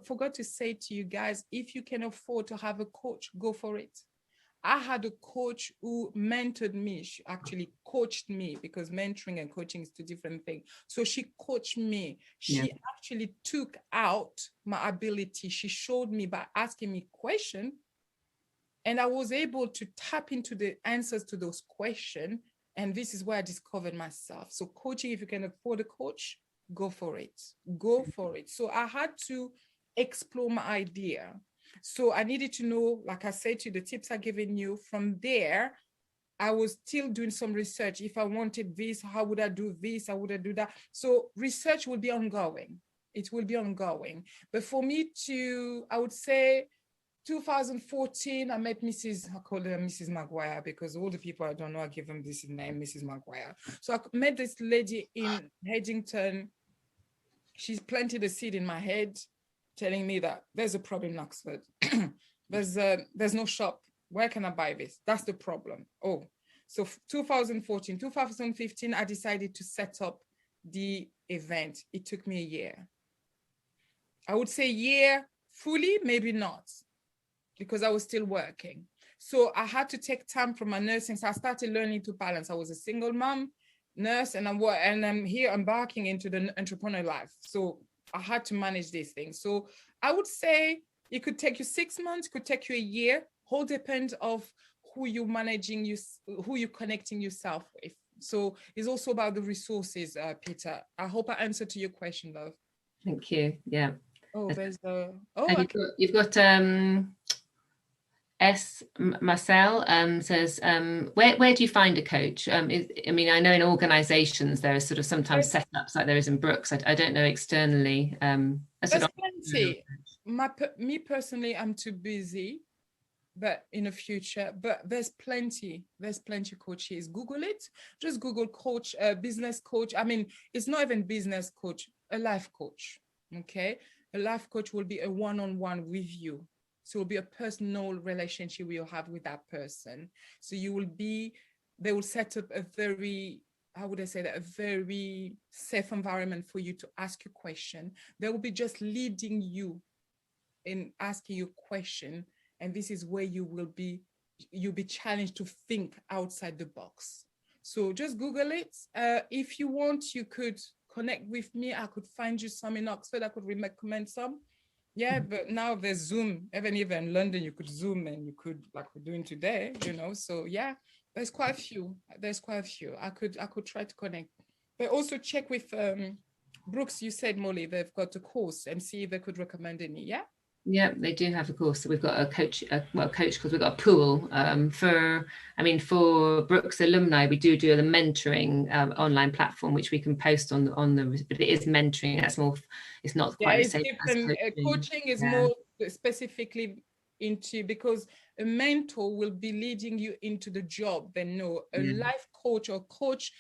forgot to say to you guys, if you can afford to have a coach, go for it. I had a coach who mentored me. She actually coached me, because mentoring and coaching is two different things. So she coached me. She actually took out my ability. She showed me by asking me questions, and I was able to tap into the answers to those questions. And this is where I discovered myself. So coaching, if you can afford a coach, go for it. Go for it. So I had to explore my idea. So I needed to know, like I said to you, the tips I've given you. From there, I was still doing some research. If I wanted this, how would I do this? How would I do that? So research will be ongoing. It will be ongoing. But for me I would say 2014, I met I call her Mrs. Maguire, because all the people I don't know, I give them this name, Mrs. Maguire. So I met this lady in Hedgington. She's planted a seed in my head, telling me that there's a problem in Oxford. There's no shop. Where can I buy this? That's the problem. Oh, so 2014, 2015, I decided to set up the event. It took me a year. I would say year fully, maybe not, because I was still working. So I had to take time from my nursing. So I started learning to balance. I was a single mom, nurse, and I'm here embarking into the entrepreneur life. So I had to manage these things. So I would say it could take you 6 months, it could take you a year. Whole depends of who you're managing, who you're connecting yourself with. So it's also about the resources, Peter. I hope I answered to your question, love. Thank you. Yeah. Oh, there's a, And you've got S. Marcel says, where do you find a coach? I mean, I know in organizations there are sort of sometimes setups like there is in Brooks. I don't know externally. There's plenty. Me personally, I'm too busy, but in the future, but there's plenty coaches. Google it. Just Google coach, business coach. I mean, it's not even business coach, a life coach. Okay. A life coach will be a one-on-one with you. So it will be a personal relationship you'll have with that person. So they will set up a very, how would I say that, a very safe environment for you to ask your question. They will be just leading you in asking you a question. And this is where you'll be challenged to think outside the box. So just Google it. If you want, you could connect with me. I could find you some in Oxford. I could recommend some. Yeah, but now there's Zoom. Even in London, you could Zoom and you could, like we're doing today, So yeah, there's quite a few. I could try to connect. But also check with Brooks. You said, Molly, they've got a course and see if they could recommend any. Yeah. Yeah, they do have a course. So we've got a coach, because we've got a pool for Brooks alumni. We do the mentoring online platform, which we can post on the. But it is mentoring. That's more. It's not quite the same as coaching. Coaching is more specifically into, because a mentor will be leading you into the job. A life coach or coach,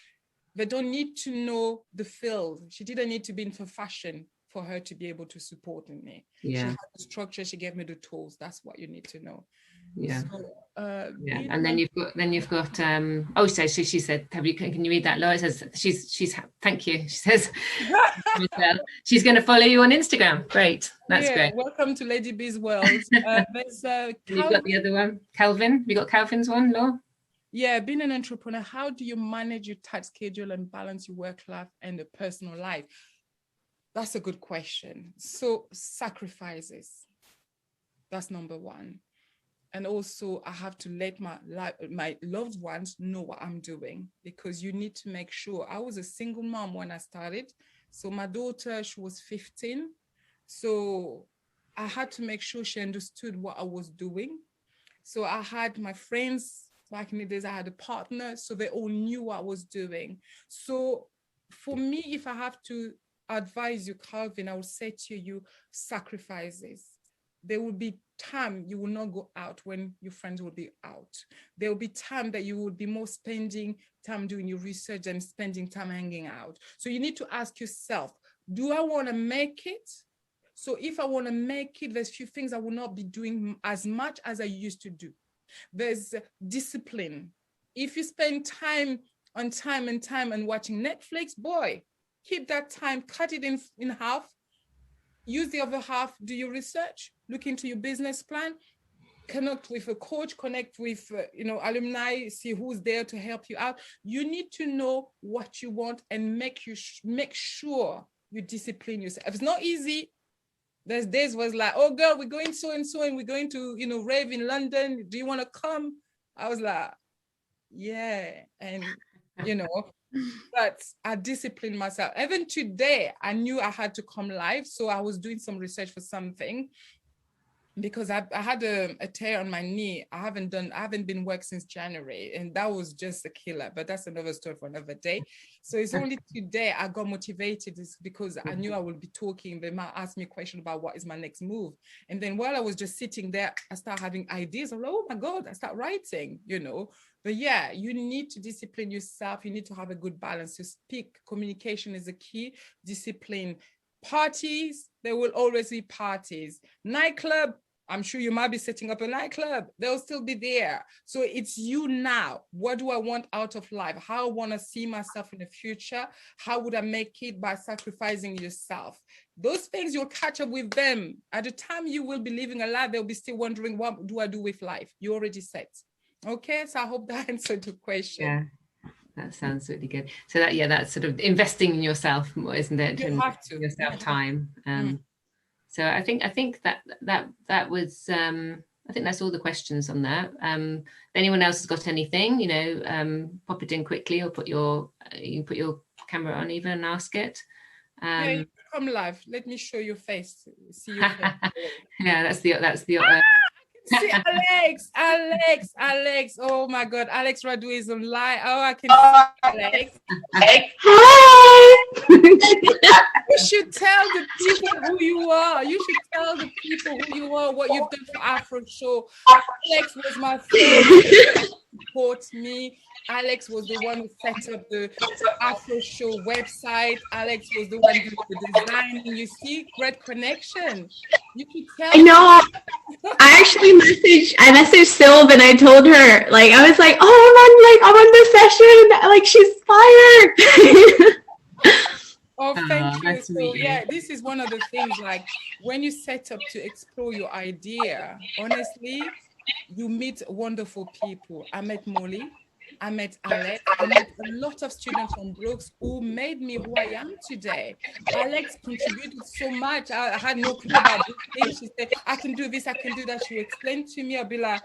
they don't need to know the field. She didn't need to be in for fashion for her to be able to support me. She had the structure, she gave me the tools. That's what you need to know. Yeah. So, and then you've got so she said, can you read that? Laura says she's thank you. She says she's going to follow you on Instagram. Great. That's great. Welcome to Lady B's world. There's you've got the other one, Calvin. You got Calvin's one, Laura? Yeah, being an entrepreneur, how do you manage your tight schedule and balance your work life and the personal life? That's a good question. So sacrifices, that's number one. And also I have to let my loved ones know what I'm doing, because you need to make sure. I was a single mom when I started. So my daughter, she was 15. So I had to make sure she understood what I was doing. So I had my friends, back in the days, I had a partner, so they all knew what I was doing. So for me, if I have to advise you, Calvin, I will say to you, sacrifices. There will be time you will not go out when your friends will be out. There will be time that you will be more spending time doing your research and spending time hanging out. So you need to ask yourself, do I want to make it? So if I want to make it, there's few things I will not be doing as much as I used to do. There's discipline. If you spend time and watching Netflix, boy, keep that time, cut it in half, use the other half, do your research, look into your business plan, connect with a coach, connect with alumni, see who's there to help you out. You need to know what you want and make sure you discipline yourself. It's not easy. There's days was like, oh girl, we're going so and so, and we're going to rave in London. Do you want to come? I was like, yeah, and but I disciplined myself. Even today, I knew I had to come live. So I was doing some research for something, because I had a tear on my knee. I haven't been work since January, and that was just a killer, but that's another story for another day. So it's only today I got motivated, is because I knew I would be talking. They might ask me a question about what is my next move. And then while I was just sitting there, I started having ideas. I'm like, oh my God, I start writing, But yeah, you need to discipline yourself. You need to have a good balance. To speak, communication is a key. Discipline. Parties, there will always be parties. Nightclub, I'm sure you might be setting up a nightclub. They'll still be there. So it's you now. What do I want out of life? How I want to see myself in the future? How would I make it? By sacrificing yourself. Those things, you'll catch up with them. At the time you will be living a life, they'll be still wondering, what do I do with life? You already set. Okay, so I hope that answered the question. Yeah, that sounds really good. So that's sort of investing in yourself more, isn't it? You have to. Yourself time. So I think that was I think that's all the questions on that. If anyone else has got anything, pop it in quickly, or you can put your camera on even and ask it. Yeah, you can come live. Let me show your face. See your face. Yeah, that's the See Alex. Oh my God, Alex Radu is online. Oh, I can see Alex. Hi. You should tell the people who you are. You should tell the people who you are, what you've done for AFROshow. Alex was my first support me. Alex was the one who set up the AFROshow website. Alex was the one doing the design. You see, great connection. You should tell. I know. I actually messaged Sylv and I told her, like, I was like, oh, I'm on the session. Like, she's fired. Oh, thank you. Nice to So meet you. yeah, this is one of the things, like when you set up to explore your idea, honestly, you meet wonderful people. I met Molly, I met Alex, I met a lot of students from Brooks who made me who I am today. Alex contributed so much. I had no clue about this thing. She said, I can do this, I can do that. She would explain to me, I'll be like,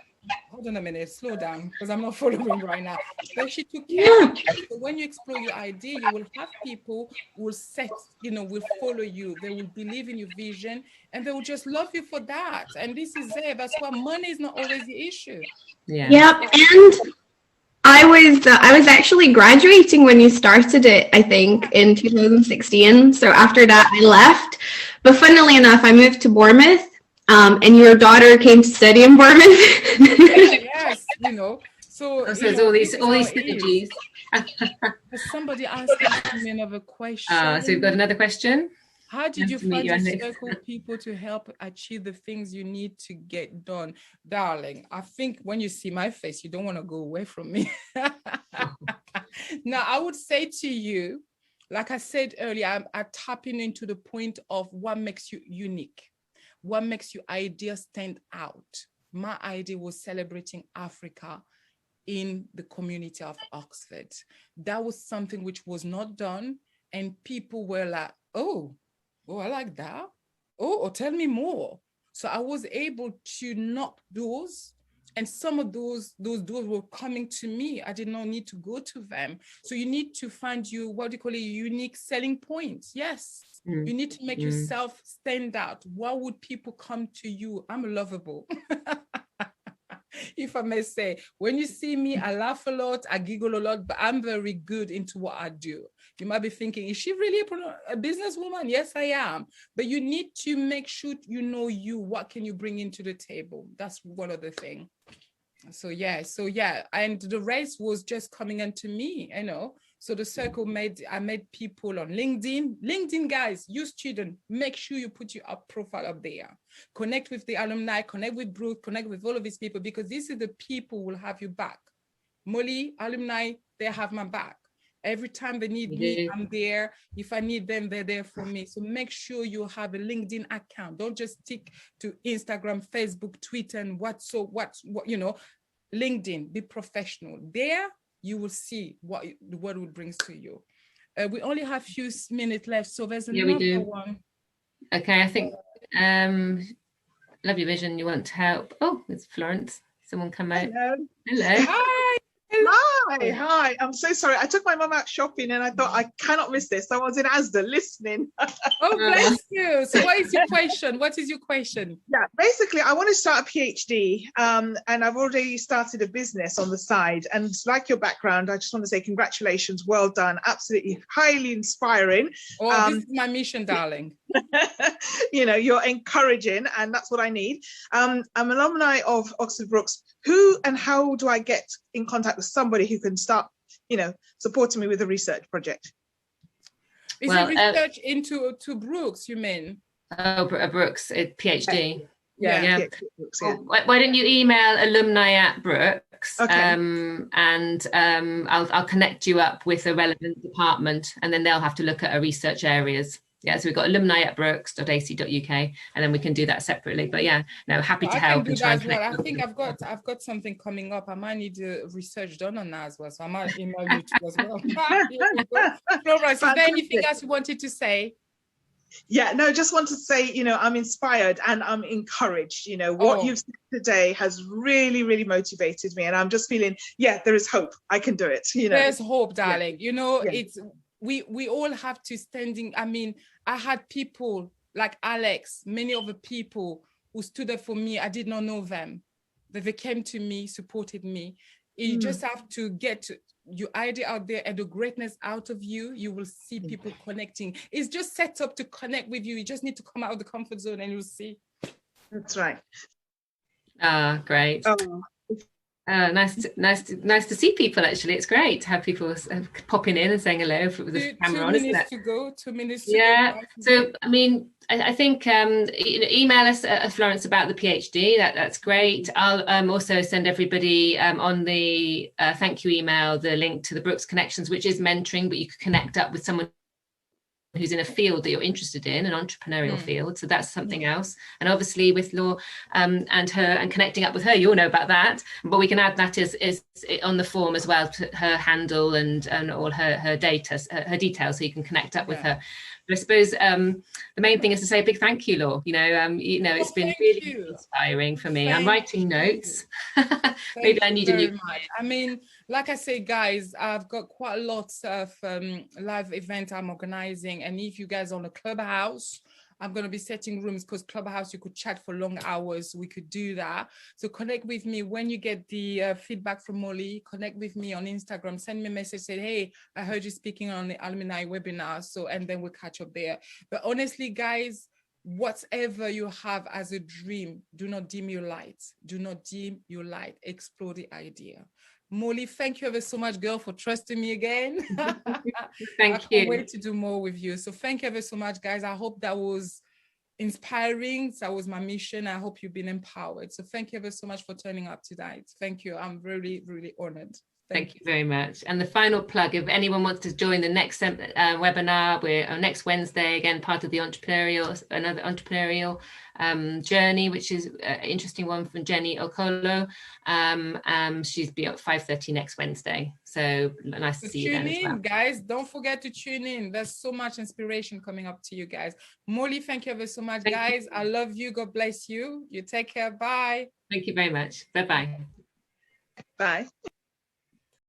hold on a minute, slow down, because I'm not following right now. But she took care of it. So when you explore your idea, you will have people who will will follow you. They will believe in your vision and they will just love you for that. And this is it. That's why money is not always the issue. Yeah. Yep. And I was actually graduating when you started it, I think, in 2016. So after that, I left. But funnily enough, I moved to Bournemouth. And your daughter came to study in Bournemouth. Yes, So there's all these synergies. Somebody asked me another question. So we've got another question. How did you find your circle of people to help achieve the things you need to get done? Darling, I think when you see my face, you don't want to go away from me. Now, I would say to you, like I said earlier, I'm tapping into the point of what makes you unique. What makes your idea stand out? My idea was celebrating Africa in the community of Oxford. That was something which was not done. And people were like, oh, I like that. Oh, tell me more. So I was able to knock doors. And some of those doors were coming to me. I did not need to go to them. So you need to find unique selling points. Yes. You need to make yourself stand out. Why would people come to you? I'm lovable. If I may say, when you see me, I laugh a lot, I giggle a lot, but I'm very good into what I do. You might be thinking, is she really a businesswoman? Yes, I am. But you need to make sure you know what can you bring into the table? That's one of the things. So yeah. And the rest was just coming into me, So the circle I made people on LinkedIn. LinkedIn, guys, you student, make sure you put your profile up there. Connect with the alumni, connect with Brooke, connect with all of these people, because this is the people who will have you back. Molly, alumni, they have my back. Every time they need me, I'm there. If I need them, they're there for me. So make sure you have a LinkedIn account. Don't just stick to Instagram, Facebook, Twitter, and what, LinkedIn, be professional. There, you will see what the world will bring to you. We only have a few minutes left, so there's another one. Okay, I think, love your vision, you want to help. Oh, it's Florence. Someone come out. Hello. Hi. Hi. I'm so sorry. I took my mum out shopping and I thought I cannot miss this. I was in Asda listening. Oh, bless you. So what is your question? Yeah, basically, I want to start a PhD and I've already started a business on the side. And like your background, I just want to say congratulations. Well done. Absolutely highly inspiring. Oh, this is my mission, darling. You're encouraging, and that's what I need. I'm an alumni of Oxford Brookes. Who and how do I get in contact with somebody who can start, supporting me with a research project? Is it research into Brooks, you mean? Oh, Brooks, PhD. Yeah. Brooks, yeah. Why don't you email alumni at Brooks? Okay. And I'll connect you up with a relevant department, and then they'll have to look at our research areas. Yeah, so we've got alumni at brooks.ac.uk, and then we can do that separately. But yeah, no, happy to help and try and connect. I think I've got something coming up. I might need research done on that as well, so I might email you too as well. Florence, is there anything else you wanted to say? Yeah, no, just want to say, I'm inspired and I'm encouraged. What you've said today has really, really motivated me, and I'm just feeling, there is hope. I can do it. There's hope, darling. Yeah. It's we all have to standing. I mean, I had people like Alex, many other people who stood up for me. I did not know them, but they came to me, supported me. You just have to get your idea out there and the greatness out of you. You will see people connecting. It's just set up to connect with you. You just need to come out of the comfort zone and you'll see. That's right. Ah, great. Oh. Nice to see people. Actually, it's great to have people popping in and saying hello with the camera on. 2 minutes to go. 2 minutes to go. Yeah. So I mean, I think email us Florence about the PhD. That's great. I'll also send everybody on the thank you email the link to the Brooks Connections, which is mentoring, but you could connect up with someone who's in a field that you're interested in, an entrepreneurial field. So that's something else. And obviously with Laure and connecting up with her, you'll know about that. But we can add that is on the form as well, to her handle and all her data, her details, so you can connect up with her. But I suppose the main thing is to say a big thank you, Laure. It's been really inspiring for me. I'm writing notes. Maybe I need a new. I mean, like I say, guys, I've got quite a lot of live events I'm organizing. And if you guys are on a Clubhouse, I'm going to be setting rooms, because Clubhouse, you could chat for long hours. We could do that. So connect with me when you get the feedback from Molly. Connect with me on Instagram. Send me a message. Say, hey, I heard you speaking on the alumni webinar. So, and then we'll catch up there. But honestly, guys, whatever you have as a dream, do not dim your light. Do not dim your light. Explore the idea. Molly, thank you ever so much, girl, for trusting me again. Thank you. I can't wait to do more with you. So thank you ever so much, guys. I hope that was inspiring. That was my mission. I hope you've been empowered. So thank you ever so much for turning up tonight. Thank you. I'm really, really honored. Thank you very much. And the final plug, if anyone wants to join the next webinar, we're next Wednesday, again, part of the another entrepreneurial journey, which is an interesting one from Jenny Okolo. She's be at 5:30 next Wednesday. So nice to see you then as well. Guys, don't forget to tune in. There's so much inspiration coming up to you guys. Molly, thank you ever so much, guys. I love you. God bless you. You take care. Bye. Thank you very much. Bye-bye. Bye.